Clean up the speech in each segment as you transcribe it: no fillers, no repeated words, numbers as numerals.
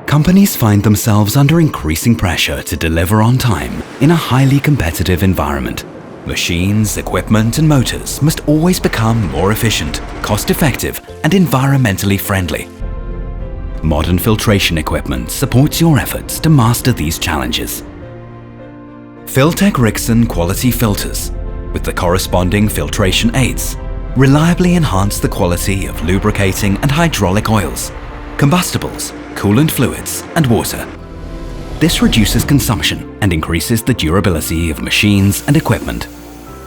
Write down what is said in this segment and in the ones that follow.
Companies find themselves under increasing pressure to deliver on time in a highly competitive environment. Machines, equipment, and motors must always become more efficient, cost-effective, and environmentally friendly. Modern filtration equipment supports your efforts to master these challenges. Fil-Tex Rixen quality filters, with the corresponding filtration aids, reliably enhance the quality of lubricating and hydraulic oils, combustibles, coolant fluids, and water. This reduces consumption and increases the durability of machines and equipment.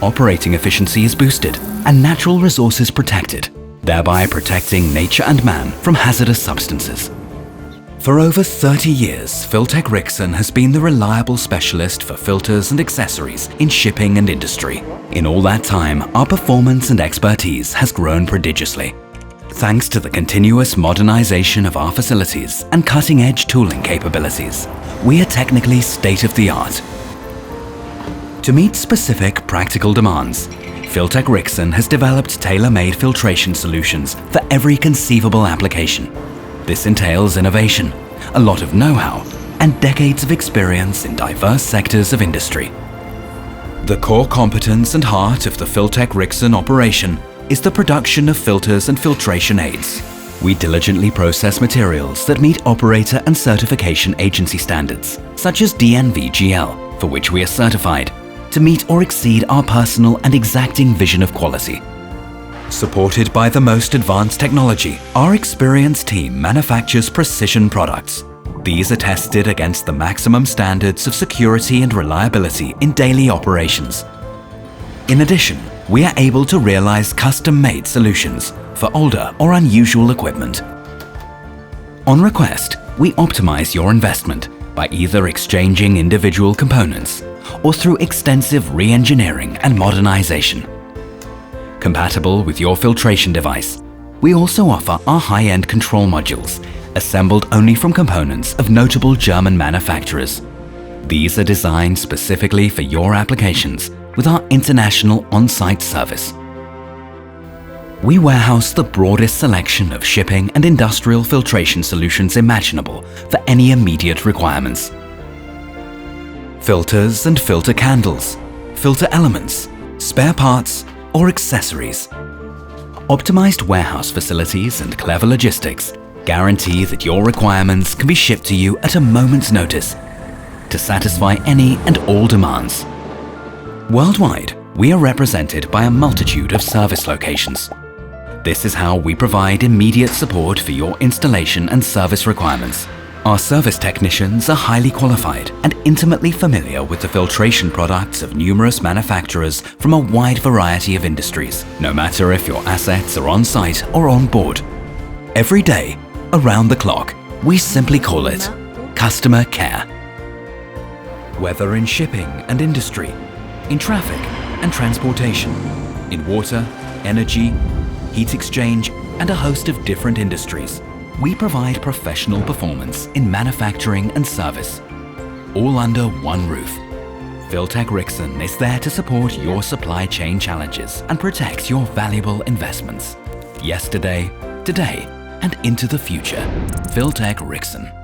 Operating efficiency is boosted and natural resources protected, thereby protecting nature and man from hazardous substances. For over 30 years, Fil-Tex Rixen has been the reliable specialist for filters and accessories in shipping and industry. In all that time, our performance and expertise has grown prodigiously. Thanks to the continuous modernization of our facilities and cutting-edge tooling capabilities, we are technically state-of-the-art. To meet specific practical demands, Fil-Tex Rixen has developed tailor-made filtration solutions for every conceivable application. This entails innovation, a lot of know-how, and decades of experience in diverse sectors of industry. The core competence and heart of the Fil-Tex Rixen operation is the production of filters and filtration aids. We diligently process materials that meet operator and certification agency standards, such as DNV-GL, for which we are certified, to meet or exceed our personal and exacting vision of quality. Supported by the most advanced technology, our experienced team manufactures precision products. These are tested against the maximum standards of security and reliability in daily operations. In addition, we are able to realize custom-made solutions for older or unusual equipment. On request, we optimize your investment by either exchanging individual components or through extensive re-engineering and modernization. Compatible with your filtration device, we also offer our high-end control modules, assembled only from components of notable German manufacturers. These are designed specifically for your applications with our international on-site service. We warehouse the broadest selection of shipping and industrial filtration solutions imaginable for any immediate requirements. Filters and filter candles, filter elements, spare parts, or accessories. Optimized warehouse facilities and clever logistics guarantee that your requirements can be shipped to you at a moment's notice to satisfy any and all demands. Worldwide, we are represented by a multitude of service locations. This is how we provide immediate support for your installation and service requirements. Our service technicians are highly qualified and intimately familiar with the filtration products of numerous manufacturers from a wide variety of industries, no matter if your assets are on site or on board. Every day, around the clock, we simply call it customer care. Whether in shipping and industry, in traffic and transportation, in water, energy, heat exchange, and a host of different industries, we provide professional performance in manufacturing and service, all under one roof. Fil-Tex Rixen is there to support your supply chain challenges and protect your valuable investments. Yesterday, today, and into the future. Fil-Tex Rixen.